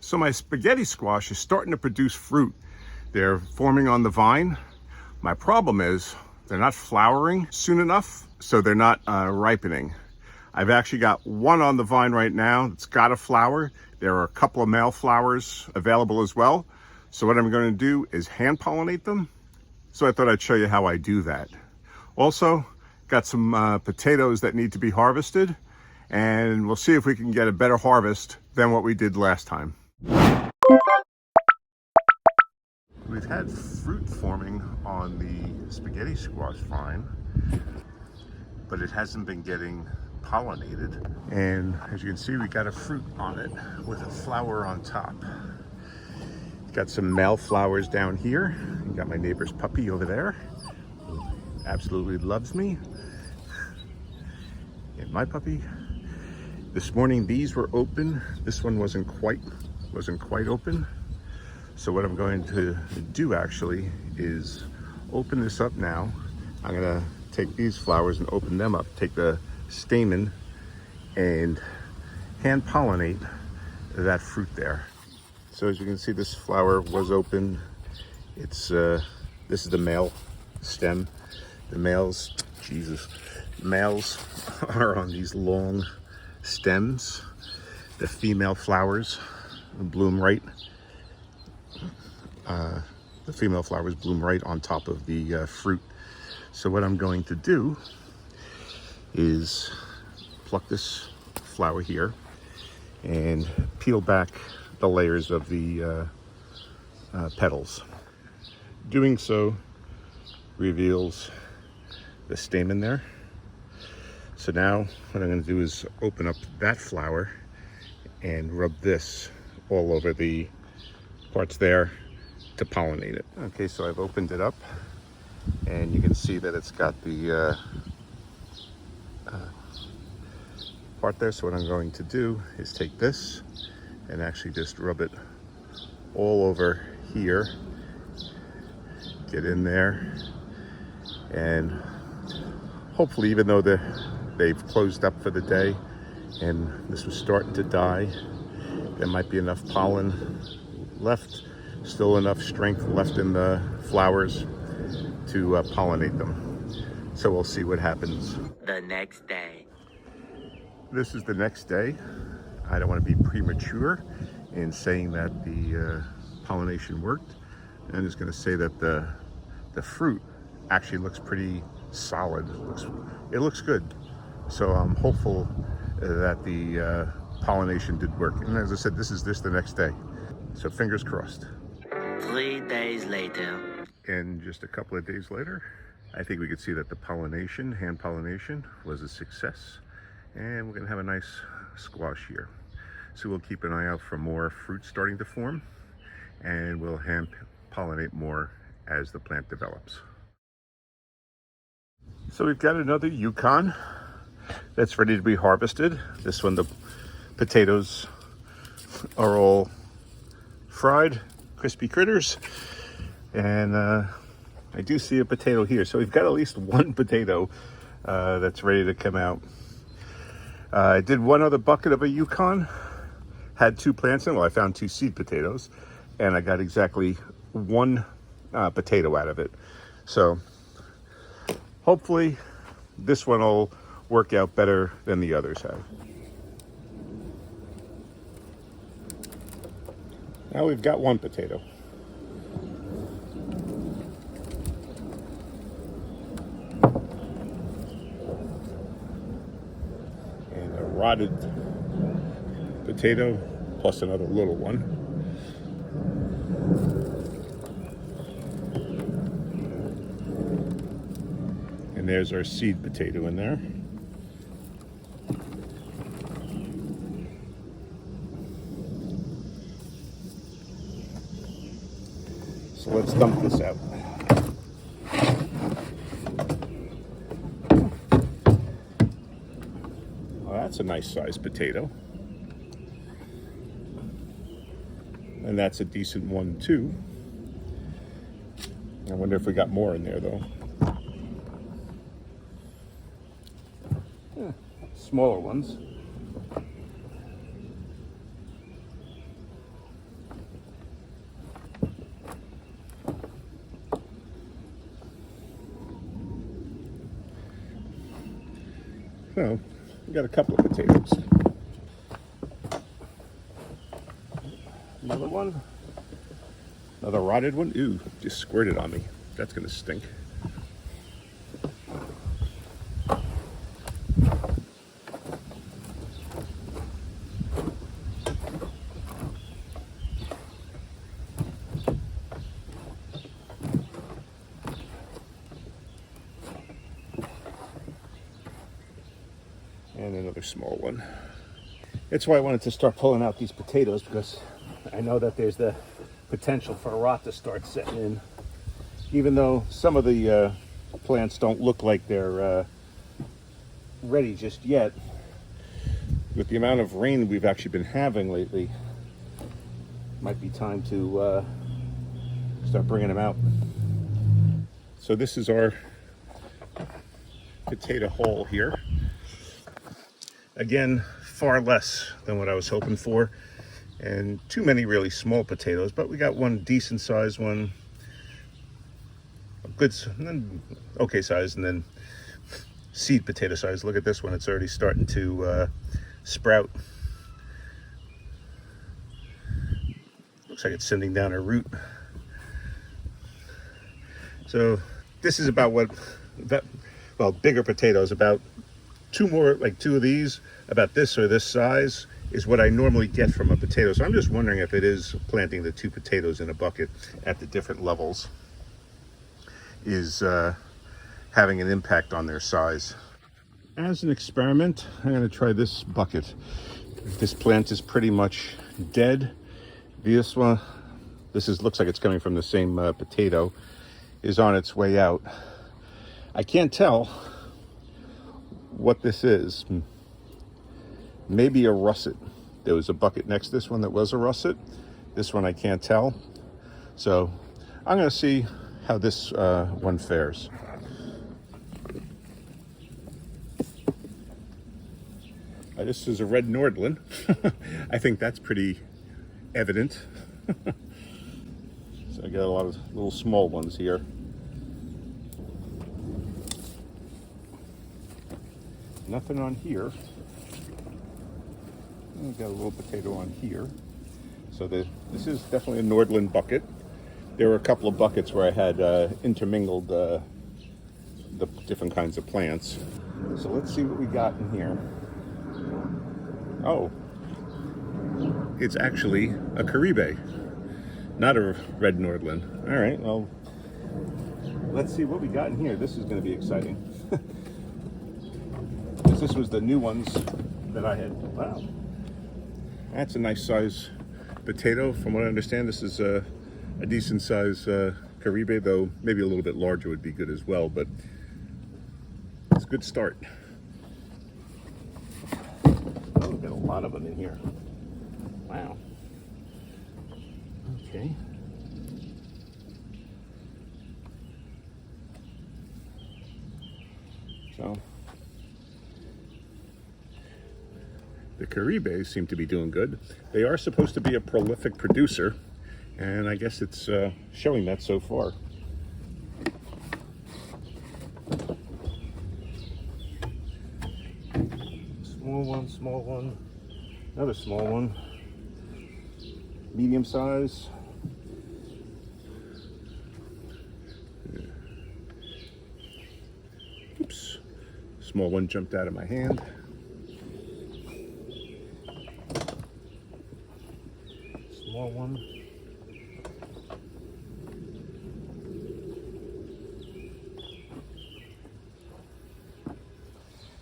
So my spaghetti squash is starting to produce fruit. They're forming on the vine. My problem is they're not flowering soon enough, so they're not ripening. I've actually got one on the vine right now that's got a flower. There are a couple of male flowers available as well. So what I'm going to do is hand pollinate them. So I thought I'd show you how I do that. Also, got some potatoes that need to be harvested, and we'll see if we can get a better harvest than what we did last time. We've had fruit forming on the spaghetti squash vine, but it hasn't been getting pollinated. And as you can see, we got a fruit on it with a flower on top. Got some male flowers down here. Got my neighbor's puppy over there, who absolutely loves me. And my puppy. This morning these were open. This one wasn't quite open. So what I'm going to do actually is open this up now. I'm gonna take these flowers and open them up, take the stamen and hand pollinate that fruit there. So as you can see, this flower was open. It's this is the male stem. The males are on these long stems. The female flowers bloom right. The female flowers bloom right on top of the fruit. So what I'm going to do is pluck this flower here and peel back the layers of the petals. Doing so reveals the stamen there. So now what I'm going to do is open up that flower and rub this all over the parts there to pollinate it. Okay, so I've opened it up and you can see that it's got the part there. So what I'm going to do is take this and actually just rub it all over here. Get in there, and hopefully, even though they've closed up for the day and this was starting to die, there might be enough pollen left, still enough strength left in the flowers to pollinate them. So we'll see what happens. The next day. This is the next day. I don't want to be premature in saying that the pollination worked. I'm just going to say that the fruit actually looks pretty solid. It looks good. So I'm hopeful that the pollination did work. And as I said, this is the next day. So fingers crossed. 3 days later. And just a couple of days later, I think we could see that the pollination, hand pollination, was a success. And we're going to have a nice squash here. So we'll keep an eye out for more fruit starting to form, and we'll hand pollinate more as the plant develops. So we've got another Yukon that's ready to be harvested. This one, the potatoes are all fried, crispy critters. And I do see a potato here. So we've got at least one potato that's ready to come out. I did one other bucket of a Yukon, had 2 plants in. Well, I found 2 seed potatoes, and I got exactly 1 potato out of it. So hopefully this one will work out better than the others have. Now we've got 1 potato. And a rotted potato plus another little one. And there's our seed potato in there. So let's dump this out. Well, that's a nice sized potato. And that's a decent one too. I wonder if we got more in there though. Yeah, smaller ones. Well, we got a couple of potatoes. Another one. Another rotted one. Ooh, just squirted on me. That's gonna stink. And another small one. That's why I wanted to start pulling out these potatoes, because I know that there's the potential for a rot to start setting in. Even though some of the plants don't look like they're ready just yet, with the amount of rain we've actually been having lately, might be time to start bringing them out. So this is our potato haul here. Again, far less than what I was hoping for, and too many really small potatoes, but we got one decent sized one, a good, and then okay size, and then seed potato size. Look at this one, it's already starting to sprout. Looks like it's sending down a root. So this is about what that, well, bigger potatoes, about two of these, about this or this size, is what I normally get from a potato. So I'm just wondering if it is planting the two potatoes in a bucket at the different levels is having an impact on their size. As an experiment, I'm going to try this bucket. This plant is pretty much dead. This one, looks like it's coming from the same potato, is on its way out. I can't tell what this is. Maybe a russet. There was a bucket next to this one that was a russet. This one I can't tell. So I'm going to see how this one fares. This is a red Nordland. I think that's pretty evident. So I got a lot of little small ones here. Nothing on here. We've got a little potato on here. So this is definitely a Nordland bucket. There were a couple of buckets where I had intermingled the different kinds of plants. So let's see what we got in here. Oh, it's actually a Caribe, not a red Nordland. All right, well, let's see what we got in here. This is going to be exciting. This was the new ones that I had. Wow, that's a nice size potato. From what I understand, this is a decent size Caribe, though maybe a little bit larger would be good as well, but it's a good start. Oh, we've got a lot of them in here. Wow. Okay. So the Caribes seem to be doing good. They are supposed to be a prolific producer, and I guess it's showing that so far. Small one, another small one, medium size. Oops, small one jumped out of my hand. Small one.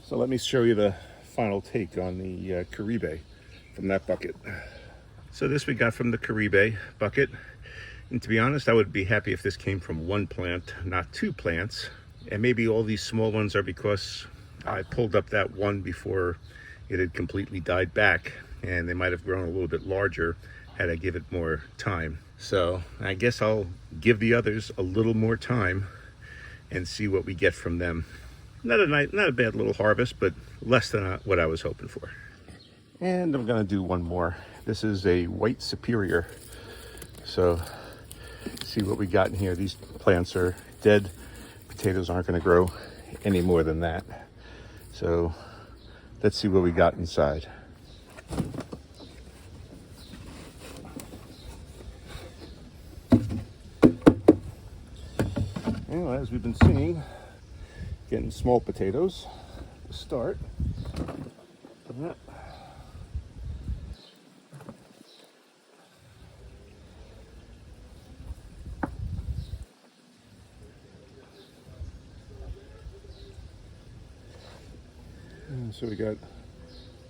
So let me show you the final take on the Caribe from that bucket. So this we got from the Caribe bucket. And to be honest, I would be happy if this came from one plant, not two plants. And maybe all these small ones are because I pulled up that one before it had completely died back, and they might have grown a little bit larger had I give it more time. So I guess I'll give the others a little more time and see what we get from them. Not a bad little harvest, but less than what I was hoping for. And I'm gonna do one more. This is a white superior. So see what we got in here. These plants are dead. Potatoes aren't gonna grow any more than that. So Let's see what we got inside. Anyway, as we've been seeing, getting small potatoes to start. Yeah. And so we got a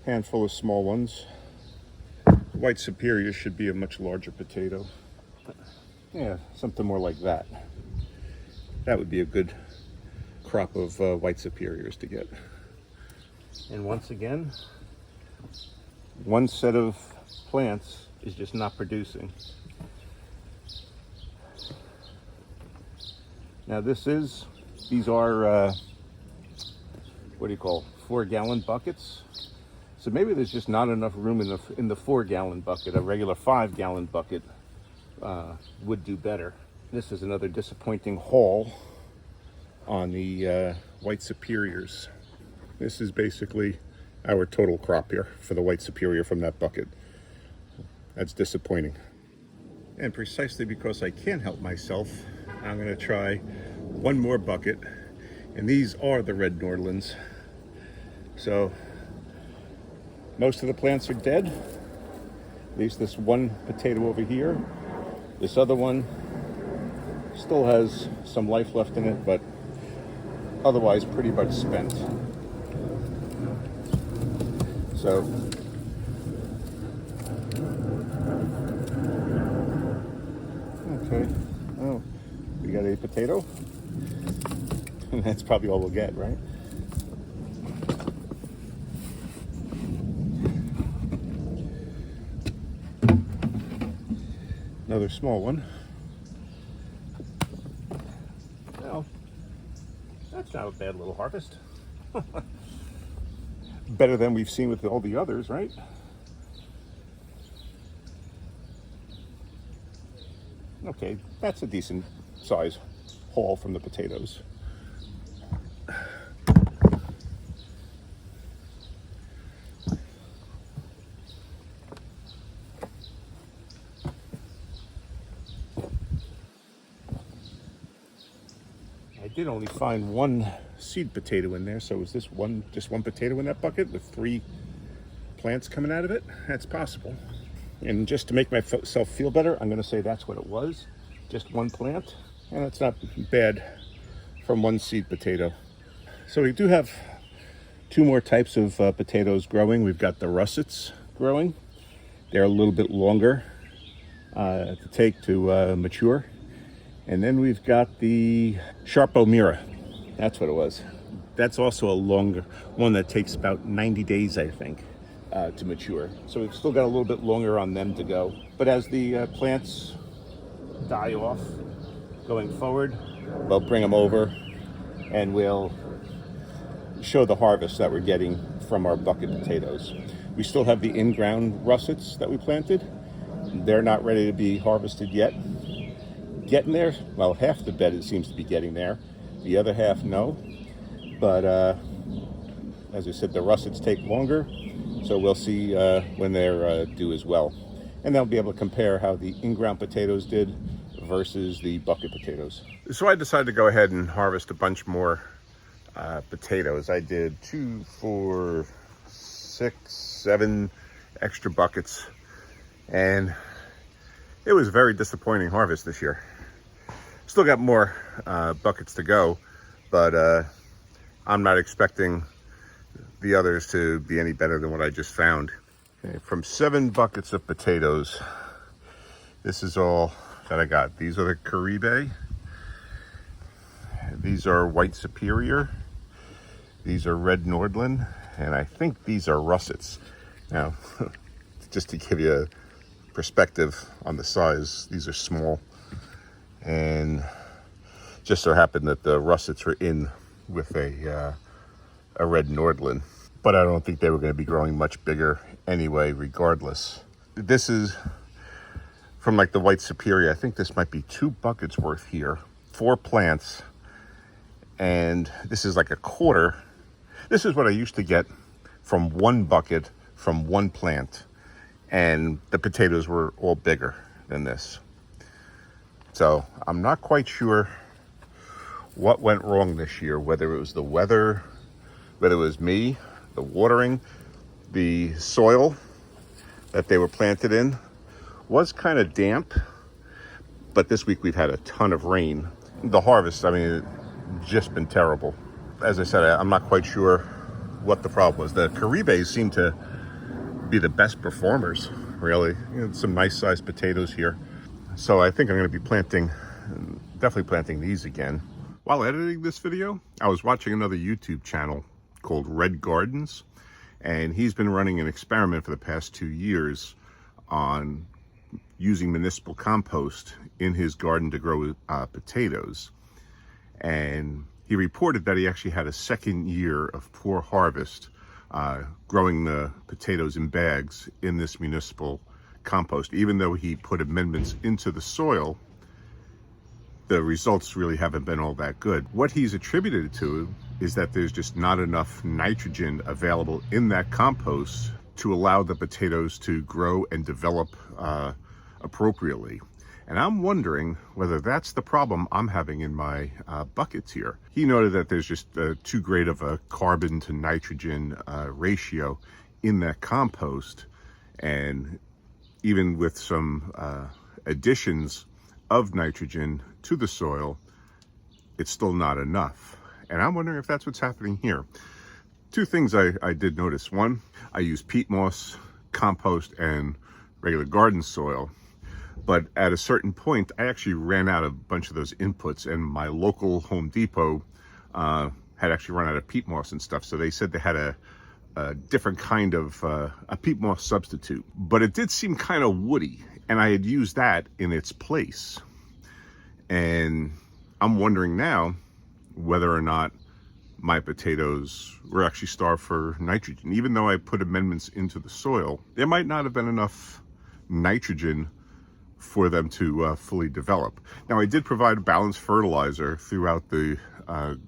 handful of small ones. White Superior should be a much larger potato. Yeah, something more like that. That would be a good crop of White Superiors to get. And once again, one set of plants is just not producing. Now these are, what do you call, 4-gallon buckets. So maybe there's just not enough room in the 4-gallon bucket. A regular 5-gallon bucket would do better. This is another disappointing haul on the White Superiors. This is basically our total crop here for the White Superior from that bucket. That's disappointing. And precisely because I can't help myself, I'm going to try one more bucket. And these are the red Nordlands. So most of the plants are dead. At least this one potato over here. This other one still has some life left in it, but otherwise pretty much spent. So okay. Oh, we got a potato. And that's probably all we'll get, right? Another small one. Well, that's not a bad little harvest. Better than we've seen with all the others, right? Okay, that's a decent size haul from the potatoes. I did only find one seed potato in there, so is this just one potato in that bucket with 3 plants coming out of it? That's possible. And just to make myself feel better, I'm going to say that's what it was. Just one plant. And that's not bad from one seed potato. So we do have 2 more types of potatoes growing. We've got the russets growing. They're a little bit longer to take to mature. And then we've got the Sharpo Mira. That's what it was. That's also a longer one that takes about 90 days, I think, to mature. So we've still got a little bit longer on them to go. But as the plants die off going forward, we'll bring them over and we'll show the harvest that we're getting from our bucket potatoes. We still have the in-ground russets that we planted. They're not ready to be harvested yet. Getting there. Well, half the bed it seems to be getting there. The other half, no. But as I said, the russets take longer, so we'll see when they're due as well. And they'll be able to compare how the in-ground potatoes did versus the bucket potatoes. So I decided to go ahead and harvest a bunch more potatoes. I did 2, 4, 6, 7 extra buckets, and it was a very disappointing harvest this year. Still got more buckets to go, but I'm not expecting the others to be any better than what I just found. Okay, from 7 buckets of potatoes, this is all that I got. These are the Caribe. These are White Superior. These are Red Nordland, and I think these are russets. Now, just to give you a perspective on the size, these are small, and just so happened that the russets were in with a Red Nordland, but I don't think they were going to be growing much bigger anyway, regardless. This is from like the White Superior. I think this might be 2 buckets worth here, 4 plants, and this is like a quarter. This is what I used to get from one bucket, from one plant, and the potatoes were all bigger than this. So I'm not quite sure what went wrong this year, whether it was the weather, whether it was me, the watering, the soil that they were planted in was kind of damp, but this week we've had a ton of rain. The harvest, I mean, it's just been terrible. As I said, I'm not quite sure what the problem was. The Caribes seem to be the best performers, really. You know, some nice sized potatoes here. So I think I'm going to be definitely planting these again. While editing this video, I was watching another YouTube channel called Red Gardens, and he's been running an experiment for the past 2 years on using municipal compost in his garden to grow potatoes. And he reported that he actually had a second year of poor harvest growing the potatoes in bags in this municipal compost. Even though he put amendments into the soil, the results really haven't been all that good. What he's attributed it to is that there's just not enough nitrogen available in that compost to allow the potatoes to grow and develop appropriately. And I'm wondering whether that's the problem I'm having in my buckets here. He noted that there's just too great of a carbon to nitrogen ratio in that compost. And even with some additions of nitrogen to the soil, it's still not enough. And I'm wondering if that's what's happening here. Two things I did notice. One, I use peat moss, compost, and regular garden soil. But at a certain point, I actually ran out of a bunch of those inputs, and my local Home Depot had actually run out of peat moss and stuff. So they said they had a different kind of a peat moss substitute, but it did seem kind of woody, and I had used that in its place. And I'm wondering now whether or not my potatoes were actually starved for nitrogen. Even though I put amendments into the soil, there might not have been enough nitrogen for them to fully develop. Now, I did provide balanced fertilizer throughout the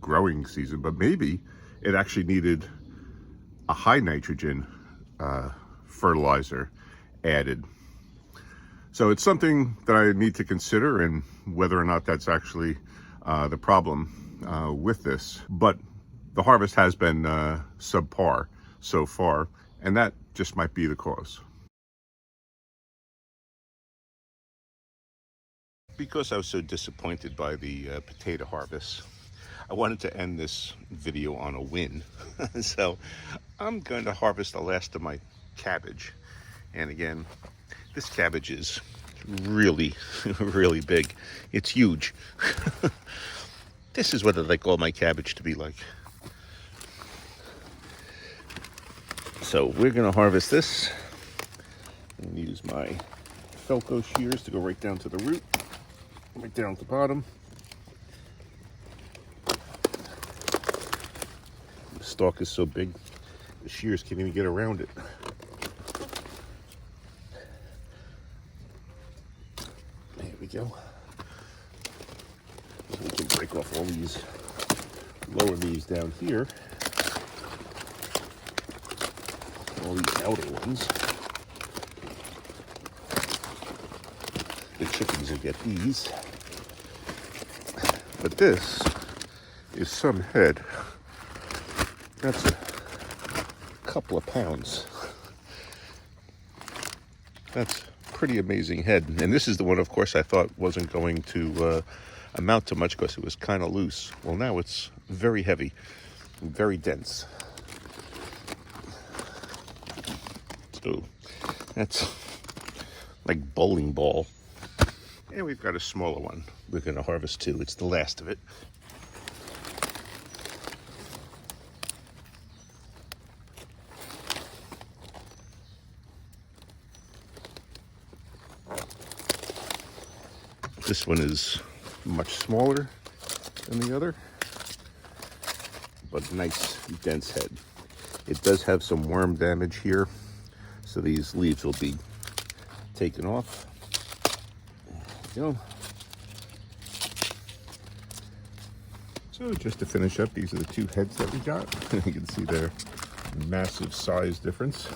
growing season, but maybe it actually needed a high nitrogen fertilizer added. So it's something that I need to consider, and whether or not that's actually the problem with this. But the harvest has been subpar so far, and that just might be the cause. Because I was so disappointed by the potato harvest, I wanted to end this video on a win. So I'm going to harvest the last of my cabbage. And again, this cabbage is really, really big. It's huge. This is what I'd like all my cabbage to be like. So we're going to harvest this. I'm going to use my Felco shears to go right down to the root, right down at the bottom. The stalk is so big, the shears can't even get around it. There we go. We can break off all these lower leaves down here. All these outer ones. The chickens will get these. But this is some head. That's a couple of pounds. That's pretty amazing head. And this is the one, of course, I thought wasn't going to amount to much because it was kind of loose. Well, now it's very heavy, very dense. So that's like bowling ball. And we've got a smaller one we're going to harvest too. It's the last of it. This one is much smaller than the other, but nice dense head. It does have some worm damage here, so these leaves will be taken off. There we go. So just to finish up, these are the two heads that we got. You can see they're massive size difference.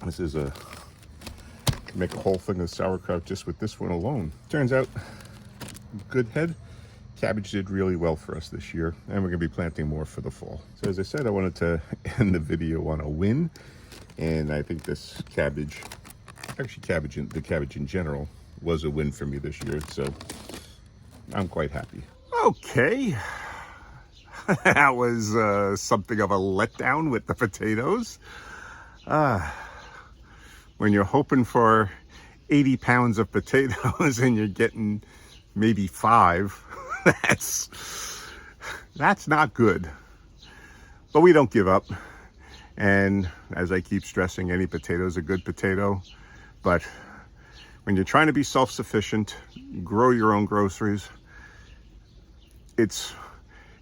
This is make a whole thing of sauerkraut just with this one alone. Turns out, good head. Cabbage did really well for us this year, and we're going to be planting more for the fall. So as I said, I wanted to end the video on a win, and I think this cabbage, actually the cabbage in general, was a win for me this year, so I'm quite happy. Okay, that was something of a letdown with the potatoes. When you're hoping for 80 pounds of potatoes and you're getting maybe 5, that's not good. But we don't give up. And as I keep stressing, any potato is a good potato. But when you're trying to be self-sufficient, grow your own groceries, it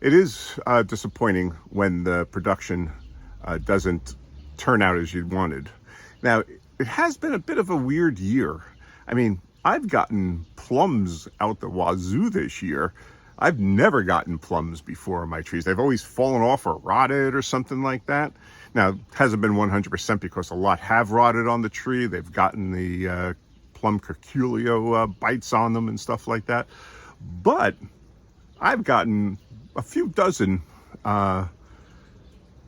is disappointing when the production doesn't turn out as you wanted. Now, it has been a bit of a weird year. I mean, I've gotten plums out the wazoo this year. I've never gotten plums before on my trees. They've always fallen off or rotted or something like that. Now, it hasn't been 100% because a lot have rotted on the tree. They've gotten the plum curculio bites on them and stuff like that. But I've gotten a few dozen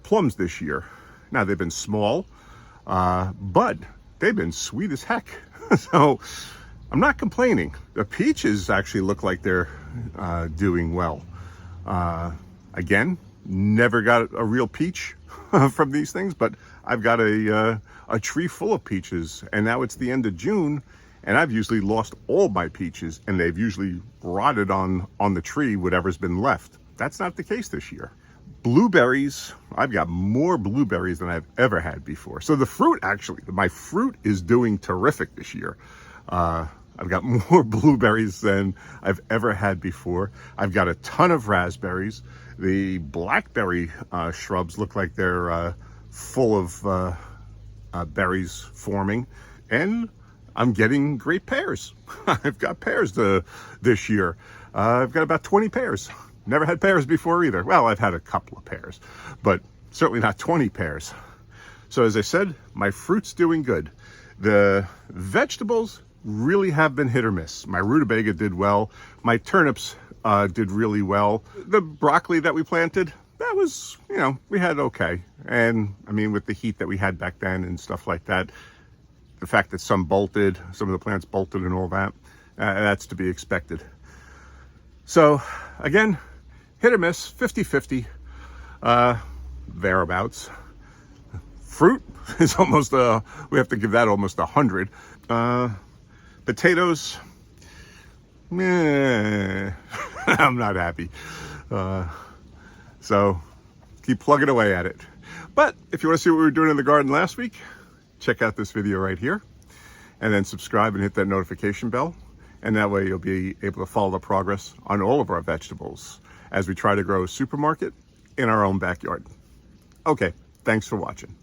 plums this year. Now, they've been small, but they've been sweet as heck. So I'm not complaining. The peaches actually look like they're doing well. Again, never got a real peach from these things, but I've got a tree full of peaches, and now it's the end of June, and I've usually lost all my peaches, and they've usually rotted on the tree, whatever's been left. That's not the case this year. Blueberries, I've got more blueberries than I've ever had before. So the fruit, actually, my fruit is doing terrific this year. I've got more blueberries than I've ever had before. I've got a ton of raspberries. The blackberry shrubs look like they're full of berries forming. And I'm getting great pears. I've got pears this year. I've got about 20 pears. Never had pears before either. Well, I've had a couple of pears, but certainly not 20 pears. So as I said, my fruit's doing good. The vegetables really have been hit or miss. My rutabaga did well. My turnips did really well. The broccoli that we planted, that was, we had okay. And I mean, with the heat that we had back then and stuff like that, the fact that some of the plants bolted and all that, that's to be expected. So again, hit or miss, 50-50, thereabouts. Fruit is almost, we have to give that almost 100. Potatoes, I'm not happy. So keep plugging away at it. But if you want to see what we were doing in the garden last week, check out this video right here, and then subscribe and hit that notification bell. And that way you'll be able to follow the progress on all of our vegetables as we try to grow a supermarket in our own backyard. Okay, thanks for watching.